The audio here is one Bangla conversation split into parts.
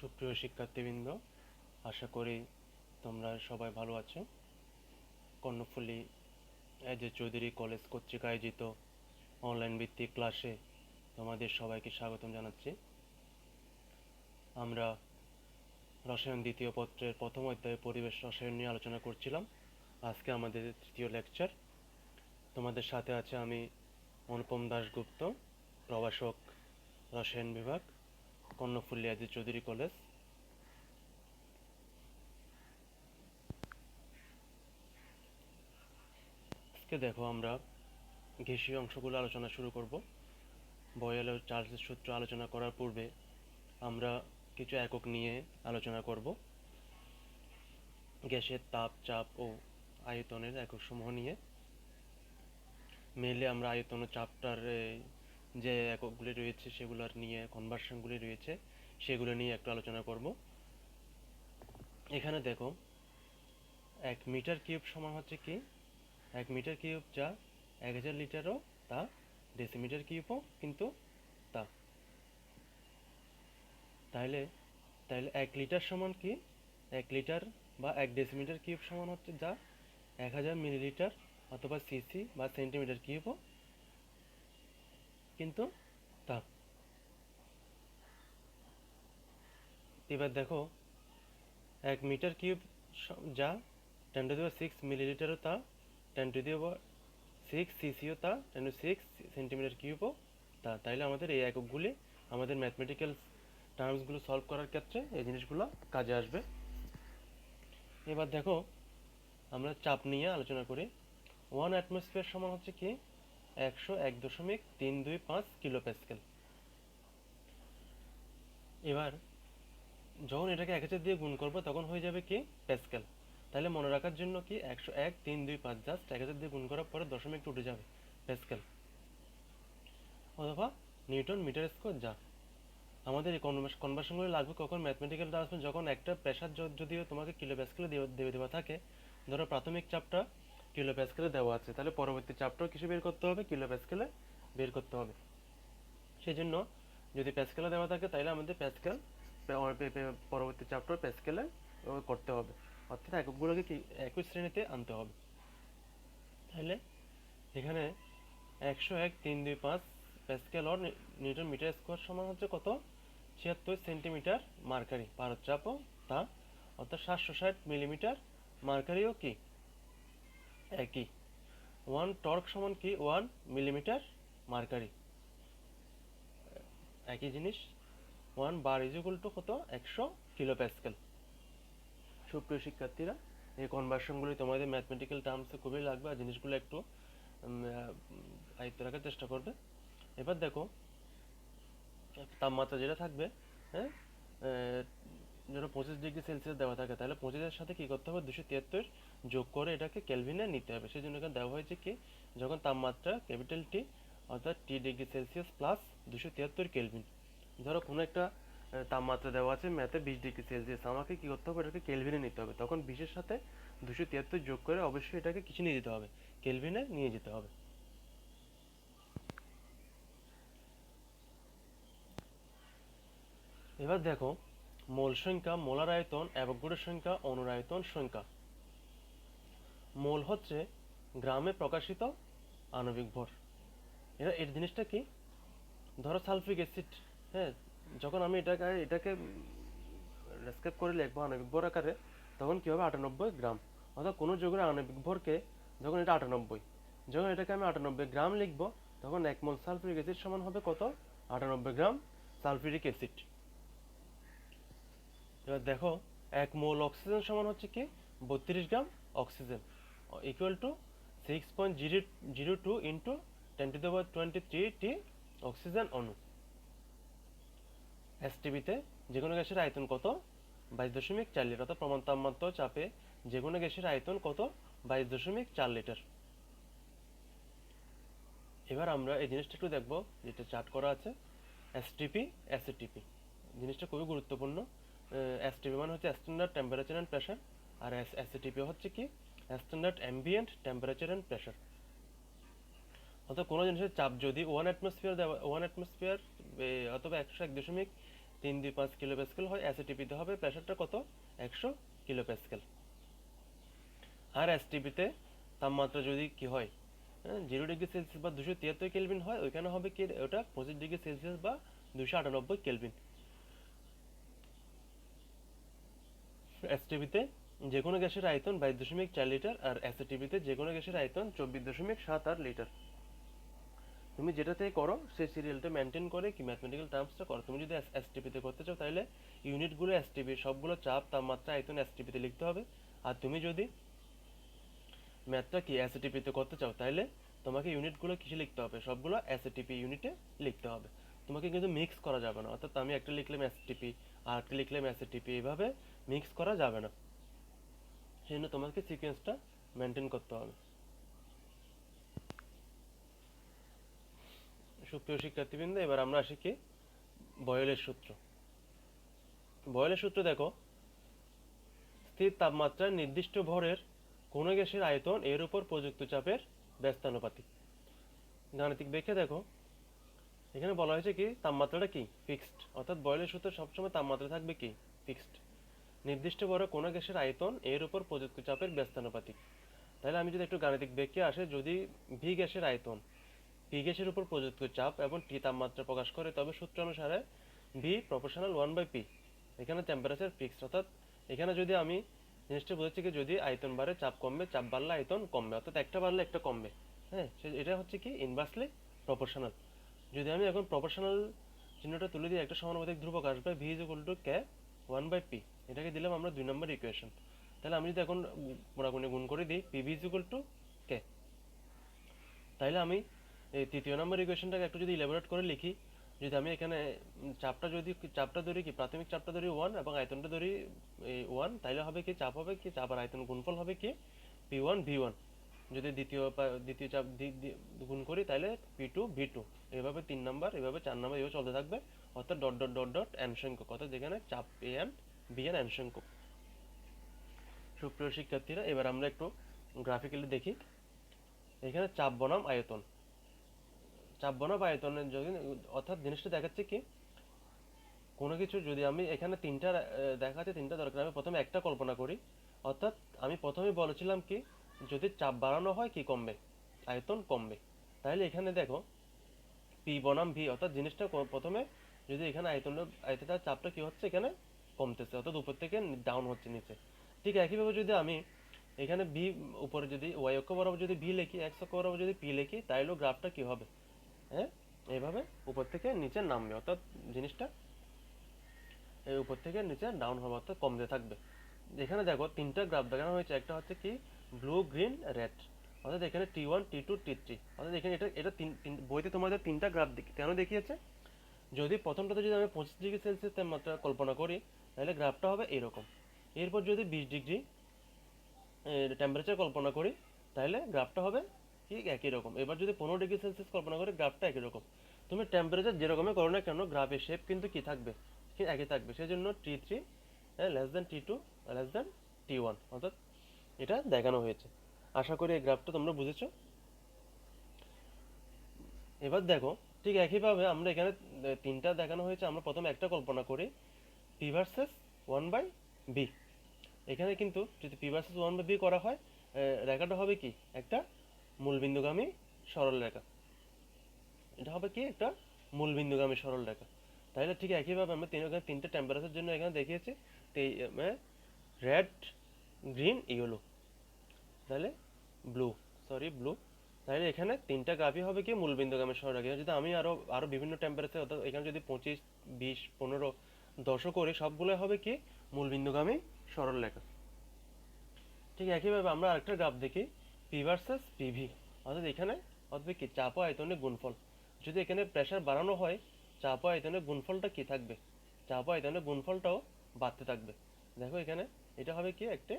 সুপ্রিয় শিক্ষার্থীবৃন্দ, আশা করি তোমরা সবাই ভালো আছো। কর্ণফুলী এজে চৌধুরী কলেজ কর্তৃক আয়োজিত অনলাইন ভিত্তিক ক্লাসে তোমাদের সবাইকে স্বাগতম জানাচ্ছি। আমরা রসায়ন দ্বিতীয় পত্রের প্রথম অধ্যায়ে পরিবেশ রসায়ন নিয়ে আলোচনা করছিলাম। আজকে আমাদের তৃতীয় লেকচার। তোমাদের সাথে আছে আমি অনুপম দাশগুপ্ত, প্রভাষক, রসায়ন বিভাগ, কর্ণফুলী এজে চৌধুরী কলেজ। আজকে দেখো আমরা গ্যাসীয় অংশগুলো আলোচনা শুরু করব। বয়েল ও চার্লসের সূত্র আলোচনা করার পূর্বে আমরা কিছু একক নিয়ে আলোচনা করব। গ্যাসের তাপ, চাপ ও আয়তনের একক সমূহ নিয়ে। মেইনলি আমরা আয়তন ও চাপটার যে এককগুলি রয়েছে সেগুলোর নিয়ে, কনভার্সনগুলি রয়েছে সেগুলো নিয়ে একটু আলোচনা করব। এখানে দেখো 1 মিটার কিউব সমান হচ্ছে কি, 1 মিটার কিউব যা 1000 লিটারও তা, ডেসিমিটার কিউবও কিন্তু তা। তাহলে 1 লিটার সমান কি, 1 লিটার বা 1 ডেসিমিটার কিউব সমান হচ্ছে যা 1000 মিলিলিটার অথবা সিসি বা সেন্টিমিটার কিউবও কিন্তু তা। এবার দেখো 1 মিটার কিউব যা 10⁶ মিলিলিটারও তা, 10⁶ সিসিও তা, 10⁶ সেন্টিমিটার কিউবও তা। তাইলে আমাদের এই এককগুলি আমাদের ম্যাথমেটিক্যাল টার্মসগুলো সলভ করার ক্ষেত্রে এই জিনিসগুলো কাজে আসবে। এবার দেখো আমরা চাপ নিয়ে আলোচনা করি। 1 অ্যাটমসফিয়ার সমান হচ্ছে কি 101.325 কিলো প্যাসকেল। এবার যখন এটাকে 1000 দিয়ে গুণ করব তখন হয়ে যাবে কি প্যাসকেল। তাহলে মনে রাখার জন্য কি 101.325 জাস্ট 1000 দিয়ে গুণ করার পরে দশমিকটা উঠে যাবে প্যাসকেল, অথবা নিউটন মিটার স্কোয়ার যা। আমাদের এই কনভার্সনগুলো লাগবে কখন, ম্যাথমেটিক্যাল টার্মস যখন একটা প্রেসার যদিও তোমাকে কিলো প্যাসকেলে দেওয়া থাকে। ধরো প্রাথমিক চাপটা কিলো প্যাসকেলে দেওয়া আছে, তাহলে পরবর্তী চাপটাও কিসে বের করতে হবে, কিলো প্যাসকেলে বের করতে হবে। সেই জন্য যদি প্যাসকেলে দেওয়া থাকে তাহলে আমাদের প্যাসকেল, পরবর্তী চাপটাও প্যাসকেলে করতে হবে, অর্থাৎ এককগুলোকে কি একই শ্রেণীতে আনতে হবে। তাহলে এখানে 101.325 pascal or newton metre square সমান হচ্ছে কত, 76 সেন্টিমিটার মার্কারি। ভারত চাপও তা, অর্থাৎ 760 মিলিমিটার মার্কারিও কি একই। 1 টর্ক সমান কি 1 মিলিমিটার মার্কারি, একই জিনিস। 1 বার ইজ ইকুয়াল টু কত, 100 কিলো প্যাসকেল। সুপ্রিয় শিক্ষার্থীরা, এই কনভার্সনগুলি তোমাদের ম্যাথমেটিক্যাল টার্মসে খুবই লাগবে, আর জিনিসগুলো একটু আয়ত্ত রাখার চেষ্টা করবে। এবার দেখো তাপমাত্রা যেটা থাকবে, হ্যাঁ, ধরো 25°C দেওয়া থাকে, তাহলে 25-এর সাথে কি করতে হবে, 273 যোগ করে এটাকে কেলভিনে নিতে হবে। সেই জন্য এখানে দেওয়া হয়েছে কি, যখন তাপমাত্রা ক্যাপিটাল টি অর্থাৎ T°C প্লাস 273 কেলভিন। ধরো কোনো একটা তাপমাত্রা দেওয়া আছে ম্যাথে 20°C, আমাকে কি করতে হবে, এটাকে কেলভিনে নিতে হবে। তখন 20-এর সাথে 273 যোগ করে অবশ্যই এটাকে কিছু নিয়ে যেতে হবে, কেলভিনে নিয়ে যেতে হবে। এবার দেখো মোল সংখ্যা, মোলার আয়তন, অ্যাভোগাড্রো সংখ্যা, অণুর আয়তন সংখ্যা। মোল হচ্ছে গ্রামে প্রকাশিত আণবিক ভর। এর জিনিসটা কি, ধরো সালফিক অ্যাসিড, হ্যাঁ, যখন আমি এটাকে ডেসক্রাইব করে লিখবো আণবিক ভর আকারে, তখন কি হবে 98 গ্রাম। অর্থাৎ কোনো যৌগের আণবিক ভরকে যখন এটা 98, যখন এটাকে আমি 98 গ্রাম লিখবো, তখন 1 মোল সালফিউরিক অ্যাসিড সমান হবে কত, 98 গ্রাম সালফিউরিক অ্যাসিড। এবার দেখো 1 মোল অক্সিজেন সমান হচ্ছে কি 32 গ্রাম oxygen, equal to 6.002 into 10⁻23 T oxygen অণু। এসটিপিতে যে কোনো গ্যাসের আয়তন কত, 22.4 লিটার। অর্থাৎ প্রমাণ তাপমাত্রা চাপে যে কোনো গ্যাসের আয়তন কত, 22.4 লিটার। এবার আমরা এই জিনিসটা একটু দেখবো, যেটা চার্ট করা আছে, এসটিপি, এসএটিপি। জিনিসটা খুবই গুরুত্বপূর্ণ। এসটিপি মানে হচ্ছে স্ট্যান্ডার্ড টেম্পারেচার অ্যান্ড প্রেশার, আর এসএটিপি হচ্ছে কি standard ambient temperature and pressure. অর্থাৎ কোনো জিনিসের চাপ যদি 1 অ্যাটমসফিয়ার অথবা 101 325 কিলো প্যাসকেল হয়, এসএটিপিতে হবে প্রেসারটা কত 100 কিলো প্যাসকেল। আর এসটিপিতে তাপমাত্রা যদি কি হয় 0°C বা 273 কেলভিন হয়, ওইখানে হবে কি ওটা 25°C বা 298 কেলভিন। এসটিপিতে যে কোনো গ্যাসের আয়তন 22.4 লিটার, আর এসএটিপিতে যে কোনো গ্যাসের আয়তন 24.78 লিটার। তুমি যেটাতে করো সেই সিরিয়ালটা মেনটেন করে কি ম্যাথমেটিক্যাল টার্মসটা করো। তুমি যদি এসটিপিতে করতে চাও তাহলে ইউনিটগুলো এসটিপি সবগুলো চাপ, তাপমাত্রা, আয়তন এসটিপিতে লিখতে হবে। আর তুমি যদি ম্যাথটা কি এসএটিপিতে করতে চাও তাহলে তোমাকে ইউনিটগুলো কিসে লিখতে হবে, সবগুলো এসএটিপি ইউনিটে লিখতে হবে। তোমাকে কিন্তু মিক্স করা যাবে না, অর্থাৎ আমি একটা লিখলাম এসটিপি আর একটা লিখলাম এসএটিপি, এইভাবে মিক্স করা যাবে না। সেই জন্য তোমাকে সিকোয়েন্সটা মেনটেন করতে হবে। সুপ্রিয় শিক্ষার্থীবৃন্দ, এবার আমরা আসি কি বয়েলের সূত্র। বয়েলের সূত্র দেখো, স্থির তাপমাত্রার নির্দিষ্ট ভরের কোনো গ্যাসের আয়তন এর উপর প্রযুক্ত চাপের ব্যস্তানুপাতিক। গাণিতিক ব্যাখ্যা দেখো, এখানে বলা হয়েছে কি তাপমাত্রাটা কি ফিক্সড, অর্থাৎ বয়েলের সূত্রে সবসময় তাপমাত্রা থাকবে কি ফিক্সড। নির্দিষ্ট ভরে কোনো গ্যাসের আয়তন এর উপর প্রযুক্ত চাপের ব্যস্তানুপাতিক। তাহলে আমি যদি একটু গাণিতিক ব্যাখ্যা আসে, যদি ভি গ্যাসের আয়তন পি গ্যাসের উপর প্রযুক্ত চাপ এবং টি তাপমাত্রা প্রকাশ করে, তবে সূত্র অনুসারে ভি প্রপোর্শনাল 1/p। এখানে টেম্পারেচার ফিক্সড, অর্থাৎ এখানে যদি আমি জিনিসটা বোঝাচ্ছি কি যদি আয়তন বাড়ে চাপ কমবে, চাপ বাড়লে আয়তন কমবে, অর্থাৎ একটা বাড়লে একটা কমবে। হ্যাঁ, এটা হচ্ছে কি ইনভার্সলি প্রপোর্শনাল। যদি আমি এখন প্রপোর্শনাল চিহ্নটা তুলে দিই, একটা সমানুপাতিক ধ্রুবক আসবে V is equal to K 1/p। এটাকে দিলাম আমরা 2 নম্বর ইকুয়েশন। তাহলে আমি যদি এখন মোটামুটি গুণ করে দিই পিভি ইজ ইকুয়াল টু কে, তাহলে আমি এই তৃতীয় নম্বর ইকুয়েশনটাকে একটু যদি ইলাবোরেট করে লিখি, যদি আমি এখানে চাপটা ধরি কি প্রাথমিক চাপটা ধরি 1 এবং আয়তনটা ধরি 1, তাহলে হবে কি চাপ হবে কি চাপ আর আয়তন গুণফল হবে কি P1 V1। যদি দ্বিতীয় চাপ গুণ করি তাহলে P2 V2। এভাবে 3 নাম্বার, এভাবে 4 নাম্বার, এভাবে চলতে থাকবে, অর্থাৎ dot dot dot dot n সংখ্যক, অর্থাৎ যেখানে চাপ an bn n সংখ্যক। সুপ্রিয় শিক্ষার্থীরা, এবার আমরা একটু গ্রাফিক্যালি দেখি। এখানে চাপ বনাম আয়তন, চাপ বনাম আয়তনের যদি, অর্থাৎ জিনিসটা দেখাচ্ছে কি কোনো কিছু যদি আমি এখানে তিনটা দেখাচ্ছে, তিনটা দরকার, আমি প্রথমে একটা কল্পনা করি। অর্থাৎ আমি প্রথমে বলেছিলাম কি যদি চাপ বাড়ানো হয় কি কমবে, আয়তন কমবে। তাহলে এখানে দেখো পি বনাম ভি, অর্থাৎ জিনিসটা প্রথমে যদি এখানে আয়তনটা চাপটা কি হচ্ছে এখানে কমতেছে, অর্থাৎ উপর থেকে ডাউন হচ্ছে নিচে। ঠিক একইভাবে যদি আমি এখানে ভি উপরে যদি ওয়াই অক্ষ বরাবর যদি ভি লিখি, এক্স অক্ষ বরাবর যদি পি লিখি, তাহলেও গ্রাফটা কি হবে হ্যাঁ এইভাবে উপর থেকে নিচে নামবে, অর্থাৎ জিনিসটা এই উপর থেকে নিচে ডাউন হবে, অর্থাৎ কমতে থাকবে। এখানে দেখো তিনটা গ্রাফ দেখানো হয়েছে, একটা হচ্ছে কি ব্লু গ্রিন রেড, অর্থাৎ এখানে T1 T2 T3, অর্থাৎ এখানে এটা বইতে তোমাদের তিনটা গ্রাফ কেন দেখিয়েছে। যদি প্রথমটাতে যদি আমি 25°C তাপমাত্রা কল্পনা করি তাহলে গ্রাফটা হবে এরকম। এরপর যদি 20° টেম্পারেচার কল্পনা করি তাহলে গ্রাফটা হবে ঠিক একই রকম। এবার যদি 15°C কল্পনা করি গ্রাফটা একই রকম। তুমি টেম্পারেচার যেরকমই করো না কেন গ্রাফের শেপ কিন্তু কি থাকবে, ঠিক একই থাকবে। সেই জন্য T3 less than T2 less than T1, অর্থাৎ এটা দেখানো হয়েছে। আশা করি এই গ্রাফটা তোমরা বুঝেছো। এবার দেখো ঠিক একইভাবে আমরা এখানে তিনটা দেখানো হয়েছে, আমরা প্রথমে একটা কল্পনা করি P ভার্সেস 1/b। এখানে কিন্তু যদি P ভার্সেস 1/b করা হয়, রেখাটা হবে কি একটা মূলবিন্দুগামী সরল রেখা। এটা হবে কি একটা মূলবিন্দুগামী সরল রেখা। তাহলে ঠিক একইভাবে আমরা তিনটে টেম্পারেচারের জন্য এখানে দেখিয়েছি রেড গ্রিন ইয়েলো, তাহলে ব্লু তাহলে এখানে তিনটা গ্রাফই হবে কি মূলবিন্দুগামী সরল রেখা। যদি আমি আরো বিভিন্ন টেম্পারেচার, অর্থাৎ এখানে যদি 25 20 15 10 করি, সবগুলো হবে কি মূলবিন্দুগামী সরল রেখা। ঠিক একইভাবে আমরা আরেকটা গ্রাফ দেখি পি ভার্সেস পিভি, অর্থাৎ এখানে হবে কি চাপ ও আয়তনের গুণফল। যদি এখানে প্রেসার বাড়ানো হয় চাপ ও আয়তনের গুণফলটা কি থাকবে, চাপ ও আয়তনের গুণফলটাও বাড়তে থাকবে। দেখো এখানে এটা হবে কি একটা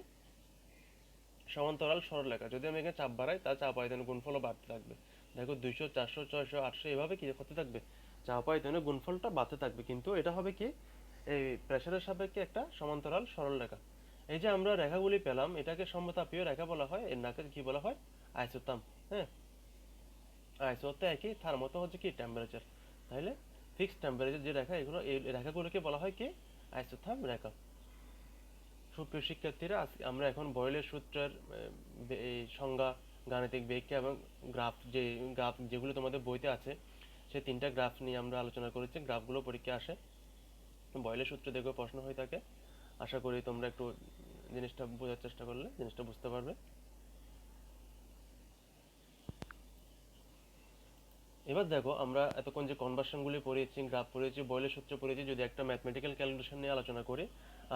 সমান্তরাল সরলরেখা, যদি আমি এখানে চাপ বাড়াই তার চাপ আয়তনের গুণফলও বাড়তে থাকবে। দেখো 200 400 600 800 এভাবে কি হতে থাকবে, চাপ আয়তনের গুণফলটা বাড়তে থাকবে, কিন্তু এটা হবে কি এই প্রেসারের সাপেক্ষে একটা সমান্তরাল সরলরেখা। এই যে আমরা রেখাগুলি পেলাম এটাকে সমতাপীয় রেখা বলা হয়, এর নাকে কি বলা হয় আইসোথার্ম। হ্যাঁ, আইসোতে একই, তার মতো হচ্ছে কি টেম্পারেচার। তাহলে ফিক্সড টেম্পারেচার যে রেখা, এগুলো এই রেখাগুলোকে বলা হয় কি আইসোথার্ম রেখা। সুপ্রিয় শিক্ষার্থীরা, আমরা এখন বয়েলের সূত্রের এই সংজ্ঞা, গাণিতিক ব্যাখ্যা এবং গ্রাফ যেগুলো তোমাদের বইতে আছে, সেই 3টা গ্রাফ নিয়ে আমরা আলোচনা করেছি। গ্রাফগুলো পরীক্ষায় আসে, বয়েলের সূত্র দেখে প্রশ্ন হয়ে থাকে। আশা করি তোমরা একটু জিনিসটা বোঝার চেষ্টা করলে জিনিসটা বুঝতে পারবে। এবার দেখো, আমরা এতক্ষণ যে কনভার্সনগুলি পড়িয়েছি, গ্রাফ পড়িয়েছি, বয়েলের সূত্র পড়িয়েছি, যদি একটা ম্যাথমেটিক্যাল ক্যালকুলেশন নিয়ে আলোচনা করি,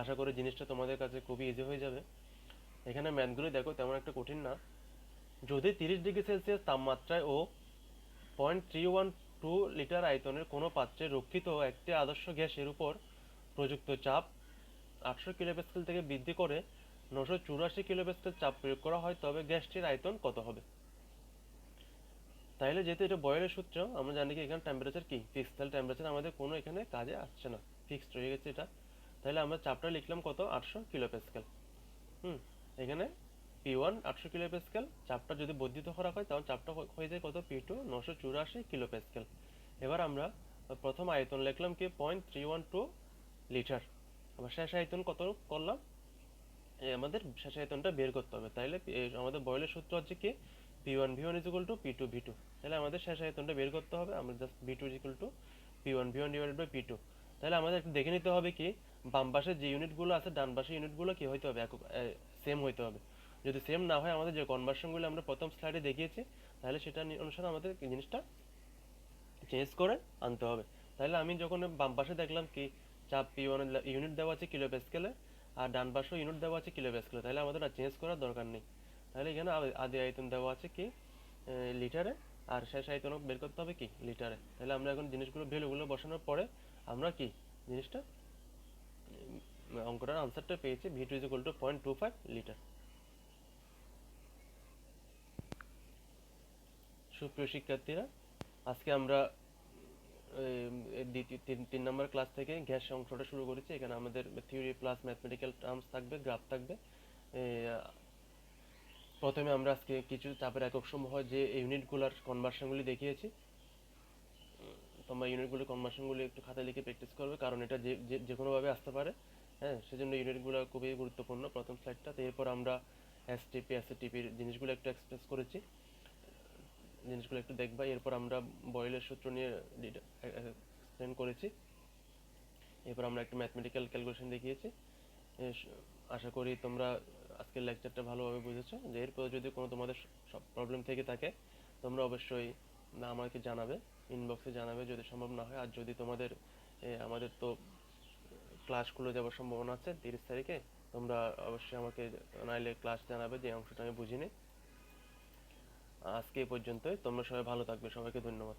আশা করি জিনিসটা তোমাদের কাছে খুবই ইজি হয়ে যাবে। এখানে ম্যাথগুলি দেখো তেমন একটা কঠিন না। যদি 30°C তাপমাত্রায় ও 0.312 লিটার আয়তনের কোনো পাত্রে রক্ষিত একটি আদর্শ গ্যাসের উপর প্রযুক্ত চাপ 800 কিলোপ্যাসকেল থেকে বৃদ্ধি করে 984 কিলোপ্যাসকেল চাপ প্রয়োগ করা হয়, তবে গ্যাসটির আয়তন কত হবে? তাইলে যেহেতু এটা বয়েলের সূত্র, আমরা জানি কি এখানে টেম্পারেচার কি ফিক্সড, তাহলে টেম্পারেচার আমাদের কোনো এখানে কাজে আসছে না, ফিক্সড রয়ে গেছে এটা। তাহলে আমরা চাপটা লিখলাম কত, 800 কিলোপ্যাসকেল। এখানে P1 800 কিলোপ্যাসকেল, চাপটা যদি বর্ধিত করা হয় তখন চাপটা হয়ে যায় কত, P2 984 কিলোপ্যাসকেল। এবার আমরা প্রথম আয়তন লিখলাম কি 0.312 লিটার। আবার শেষ আয়তন কত করলাম, আমাদের শেষ আয়তনটা বের করতে হবে। তাইলে আমাদের বয়েলের সূত্র হচ্ছে কি P1 V1 P2 V2। তাহলে আমাদের শেষ আয়তনটা বের করতে হবে, আমরা just V2 P1 V1 divided by P2। তাহলে আমাদের একটু দেখে নিতে হবে কি বাম পাশে যে ইউনিটগুলো আছে ডান পাশে ইউনিটগুলো কি হইতে হবে, সেম হইতে হবে। যদি সেম না হয়, আমাদের যে কনভার্সনগুলো আমরা প্রথম স্লাইডে দেখিয়েছি, তাহলে সেটা অনুসারে আমাদের জিনিসটা চেঞ্জ করে আনতে হবে। তাহলে আমি যখন বাম পাশে দেখলাম কি চাপ P1 ইউনিট দেওয়া আছে কিলো প্যাসকেলে, আর ডান পাশেও ইউনিট দেওয়া আছে কিলো প্যাসকেলে, তাহলে আমাদের আর চেঞ্জ করার দরকার নেই। তাহলে এখানে আদি আয়তন দেওয়া আছে কি লিটারে, আর শেষ আয়তন বের করতে হবে কি লিটারে। তাহলে আমরা এখন জিনিসগুলো ভ্যালুগুলো বসানোর পরে আমরা কি জিনিসটা অঙ্কটার আনসারটা পেয়েছি, V2 0.25 লিটার। সুপ্রিয় শিক্ষার্থীরা, আজকে আমরা দ্বিতীয় 3 নম্বর ক্লাস থেকে গ্যাস অংশটা শুরু করেছি। এখানে আমাদের থিওরি প্লাস ম্যাথমেটিক্যাল টার্মস থাকবে, গ্রাফ থাকবে। প্রথমে আমরা আজকে কিছু চাপের একক সমূহ যে ইউনিটগুলোর কনভার্সনগুলি দেখিয়েছি। তোমরা ইউনিটগুলোর কনভার্সনগুলি একটু খাতায় লিখে প্র্যাকটিস করবে, কারণ এটা যে কোনোভাবে আসতে পারে। হ্যাঁ, সেজন্য ইউনিটগুলো খুবই গুরুত্বপূর্ণ প্রথম স্লাইডটা। এরপর আমরা এসটিপি এসটিপির জিনিসগুলো একটু এক্সপ্রেস করেছি, জিনিসগুলো একটু দেখবা। এরপর আমরা বয়েলের সূত্র নিয়ে এক্সপ্লেন করেছি। এরপর আমরা একটা ম্যাথমেটিক্যাল ক্যালকুলেশন দেখিয়েছি। আশা করি তোমরা আজকের লেকচারটা ভালোভাবে বুঝেছো। যে এরপর যদি কোনো তোমাদের সব প্রবলেম থেকে থাকে, তোমরা অবশ্যই আমাকে জানাবে, ইনবক্সে জানাবে যদি সম্ভব না হয়। আর যদি তোমাদের আমাদের তো ক্লাস খুলে যাওয়ার সম্ভাবনা আছে 30 তারিখে, তোমরা অবশ্যই আমাকে নাইলে ক্লাস জানাবে যে অংশটা আমি বুঝিনি। আজকে এই পর্যন্তই, তোমরা সবাই ভালো থাকবে, সবাইকে ধন্যবাদ।